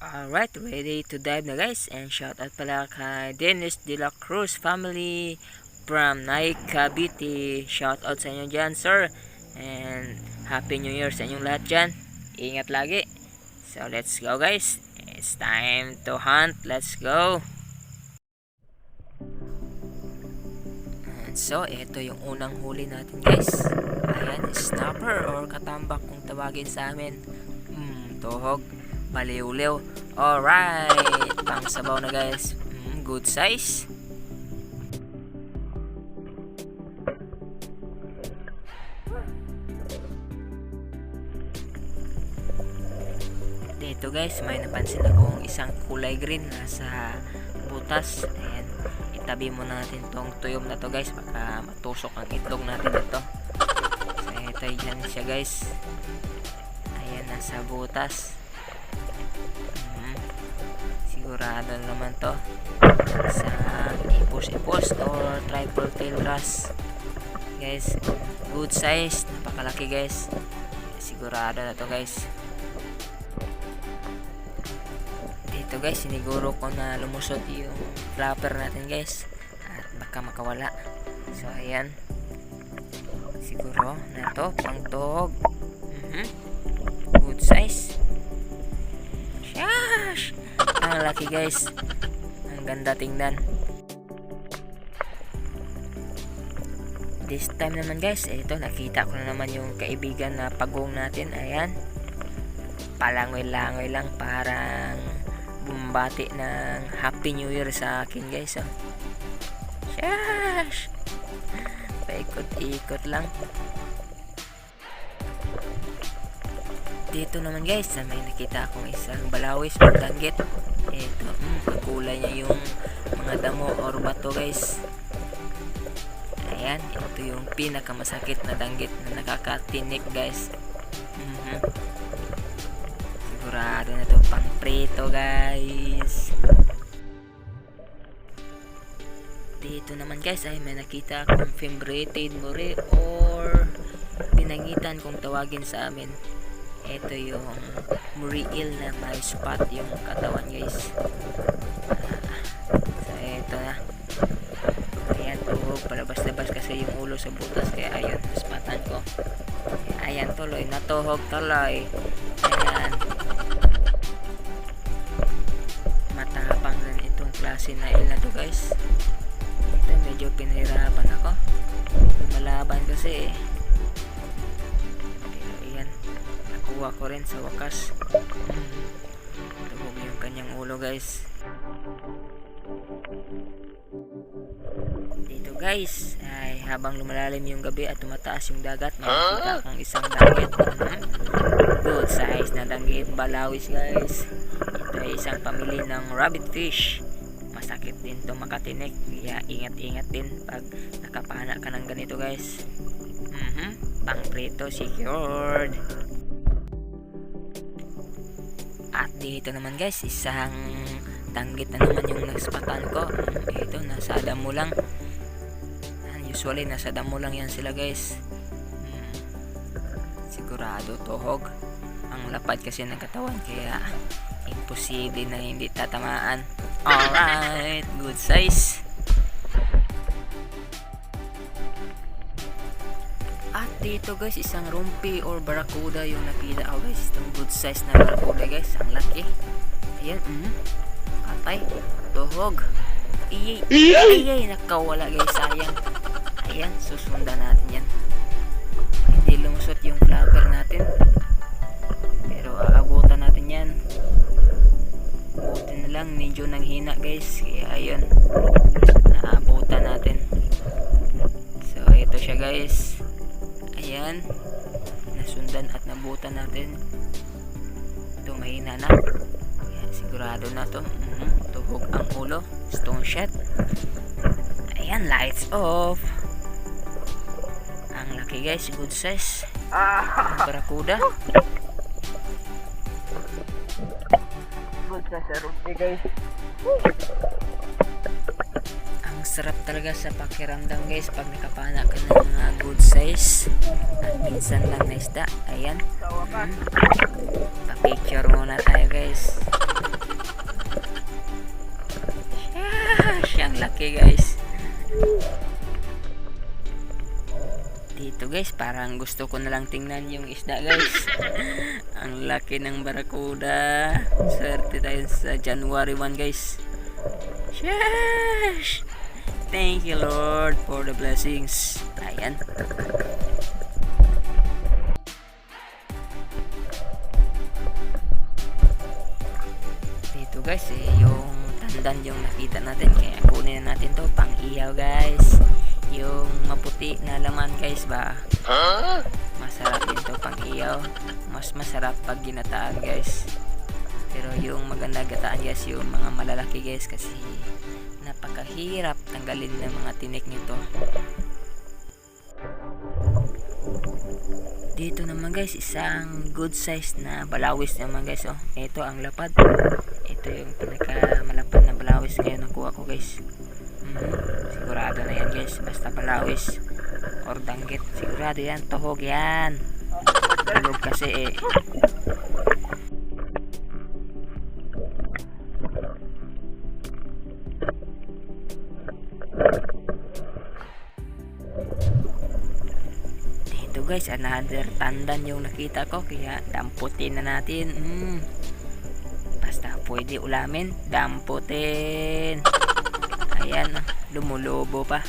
Alright, ready to dive na guys. And shout out pala kay Dennis De La Cruz family from Naik, Cavite. Shout out sa inyo dyan, sir. And Happy New Year sa inyong lahat dyan. Ingat lagi. So let's go guys. It's time to hunt. Let's go. And so, ito yung unang huli natin guys. Ayan, snapper or katambak kung tawagin sa amin. Tuhog. Baliw-liw. Alright, pang sabaw na guys. Good size. Dito guys, may napansin akong isang kulay green nasa butas. Ayan, itabi muna natin tong tuyom na to guys, baka matusok ang itlog natin ito. So ito yan siya guys. Ayan, nasa butas. Sigurado naman to sa ipos or triple tail wrasse guys. Good size, napakalaki guys. Sigurado na to guys. Dito guys, siniguro ko na lumusot yung flapper natin guys at baka makawala. So ayan, siguro na to pang tuhog. Good size. Shash! Ang laki guys, ang ganda tingnan. This time naman guys, ito nakita ko na naman yung kaibigan na pagong natin. Ayan, palangoy-langoy lang, parang bumbati ng Happy New Year sa akin guys. Shash! Paikot-ikot lang. Dito naman guys, may nakita akong isang balawis or danggit. Ito, kakulay niya yung mga damo or bato guys. Ayan, ito yung pinakamasakit na danggit na nakakatinik guys. Sigurado na to pang prito guys. Dito naman guys ay may nakita akong fimbriated more or pinangitan kung tawagin sa amin. Ito yung muriil na may spot yung katawan guys. So ito na. Ayan, tuhog, palabas-labas kasi yung ulo sa butas, kaya ayun, spatan ko. Ayan, tuloy, natuhog tuloy. Ayan, matapang na itong klase na il na to guys. Ito medyo pinahirapan ako, malaban kasi kuha ko rin sa wakas. Tuhog yung kanyang ulo guys. Dito guys ay habang lumalalim yung gabi at tumataas yung dagat, makikita akong isang danggit. Good size na danggit, balawis guys. Ito ay isang pamilya ng rabbit fish. Masakit din to makatinik, kaya ingat-ingat din pag nakapana ka ng ganito guys. Pang prito secured. At dito naman guys, isang danggit na naman yung naspatan ko. Ito, nasa damo lang. Usually nasa damo lang yan sila guys. Sigurado tuhog. Ang lapad kasi ng katawan, kaya imposible na hindi tatamaan. Alright, good size. At dito guys, isang rumpi or barracuda yung nakita ko guys. Itong good size na barracuda guys, ang laki. Ayan, patay, tuhog. Iyay, nakawala guys, sayang. Ayan, susundan natin yan. Hindi lumusot yung flapper natin, pero aabutan natin yan. Buti na lang, medyo nanghina guys, kaya ayun, naabutan natin. So ito siya guys. Ayan, nasundan at nabutan natin. Ito, mahina na. Ayan, sigurado na to. Tuhog ang ulo, stone shot. Ayan, lights off. Ang laki guys, good size. Ang barracuda. Good size rumpi guys. Ang sarap talaga sa pakiramdam guys pag nakapana ka ng mga good size at minsan lang na isda. Ayan, pa-picture muna tayo guys. guys, parang gusto ko na lang tingnan yung isda guys. Ang laki ng barakuda. Swerte tayo sa January 1 guys. Sheesh! Thank you Lord for the blessings. Ayan. Dito guys yung tandan yung nakita natin, kaya kunin na natin to pang ihaw guys. Yung maputi na laman guys ba, masarap din to pang ihaw. Mas masarap pag ginataan guys, pero yung maganda gataan guys yung mga malalaki guys, kasi napakahirap tanggalin ng mga tinik nito. Dito naman guys, isang good size na balawis naman guys. Oh, ito ang lapad. Ito yung pinaka malapad na balawis ngayon nakuha ko guys. Sigurado na yan guys, basta balawis or danggit, sigurado yan, tuhog yan. Tulog kasi eh. Dito guys, another tandan yung nakita ko, kaya damputin na natin. Basta pwede ulamin, damputin. Ayan, lumulobo pa.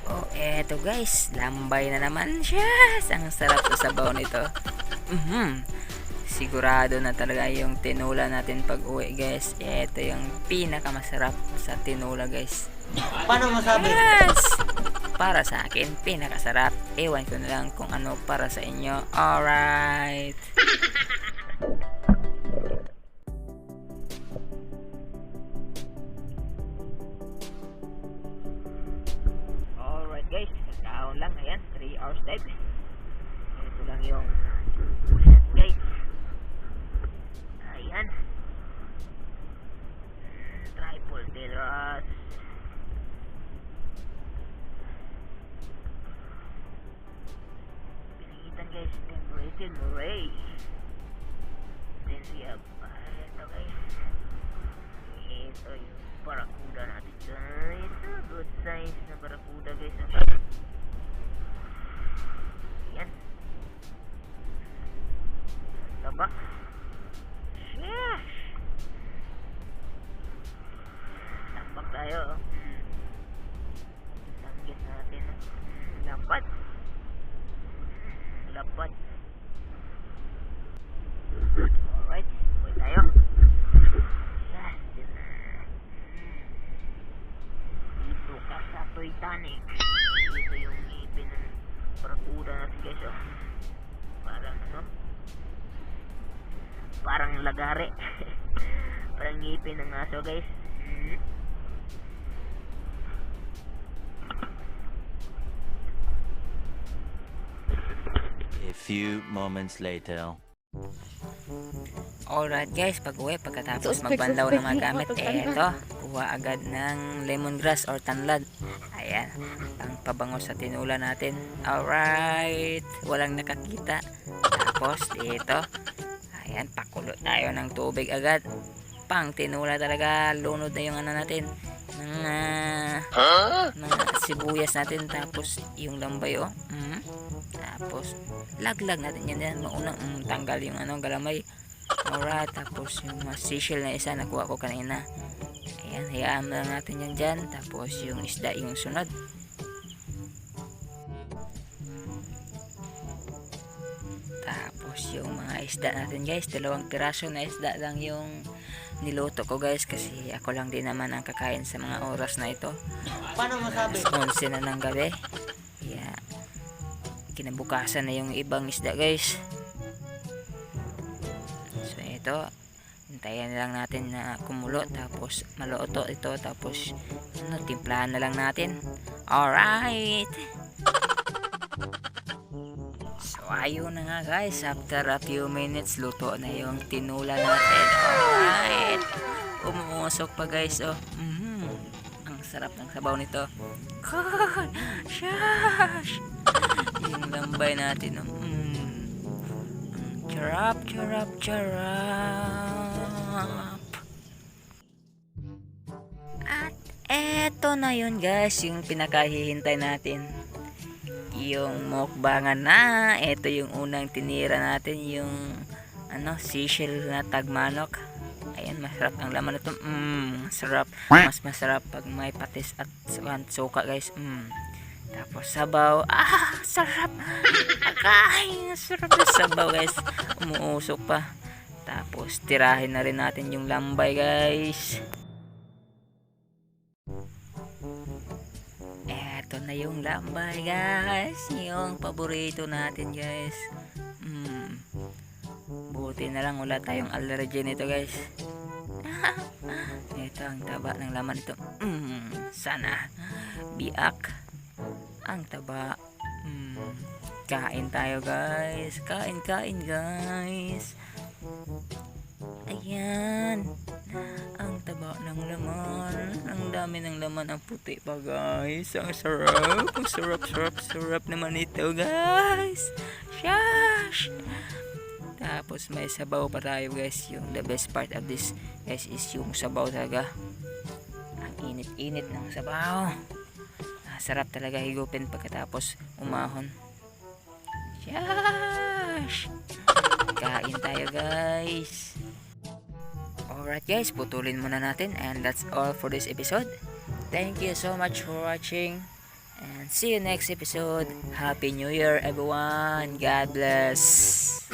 Oh, eto guys, lambay na naman siya. Ang sarap sa sabaw nito. Sigurado na talaga yung tinula natin pag uwi guys. Eto yung pinakamasarap sa tinula guys. Paano masabi? Yes! Para sa akin, pinakasarap. Ewan ko na lang kung ano para sa inyo. Alright. Alright guys, down lang. Ayan, 3 hours dive. Ito lang yung set guys. Ayan. Triple tail rods. Pinigitan guys, temperated moray. Then we have, ito guys. Ito yung barakuda natin guys. Ito, good size na barakuda guys. Ayan. Taba. Sheesh! Tambak tayo. Tanggit natin. Lapad. Lapad. Alright, buhay tayo. Dito ka sa Titanic. Dito yung ngipin ng barakuda natin guys. Oh. Parang ano? Parang lagare. Parang ngipin ng aso guys. A few moments later. Alright guys, pag uwi, pagkatapos magbanlaw ng mga gamit, eto, kuha agad ng lemongrass or tanlad. Ayan, ang pabango sa tinula natin. Alright, walang nakakita. Tapos dito, ayan, pakulo tayo ng tubig agad. Pang tinula talaga, lunod na yung ano natin, mga sibuyas natin, tapos yung lambay oh. Tapos laglag natin yan mauna, tanggal yung ano galamay. Alright, tapos yung seashell na isa nakuha ko kanina. Ayan, hayaan lang natin yan dyan. Tapos yung isda yung sunod. Tapos yung mga isda natin guys, 2 piraso na isda lang yung niluto ko guys, kasi ako lang din naman ang kakain sa mga oras na ito. Paano masabi? 11 na ng gabi. Yeah. Kinabukasan na yung ibang isda guys. So ito, hintayin lang natin na kumulo, tapos maluto ito, tapos ano, timplahan na lang natin. Alright. So ayun na nga guys, after a few minutes luto na yung tinula natin. Alright, umuusok pa guys. Oh, ang sarap ng sabaw nito. God, shush. Yung lambay natin. Charap, charap, charap. At Eto na yun guys, yung pinakahihintay natin. Yung mukbangan na. Eto yung unang tinira natin, yung seashell na tagmanok. Ayan, masarap ang laman nito. Masarap. Mas masarap pag may patis at suka guys. Tapos sabaw. Sarap. Ay, sarap na sabaw guys. Umuusok pa. Tapos tirahin na rin natin yung lambay guys. Eto na yung lambay guys. Yung paborito natin guys. Buti na lang wala tayong allergy nito guys. Ito ang taba ng laman nito. Sana biak ang taba. Kain tayo guys. Kain guys. Ayan. Ang taba ng laman. Ang dami ng laman. Ang puti pa guys. Ang sarap. Ang sarap naman ito guys. Shush. Tapos may sabaw pa tayo guys. Yung the best part of this guys is yung sabaw talaga. Ang init ng sabaw. Sarap talaga higupin pagkatapos umahon. Shush. Kain tayo guys. Alright guys, putulin muna natin. And that's all for this episode. Thank you so much for watching. And see you next episode. Happy New Year everyone. God bless.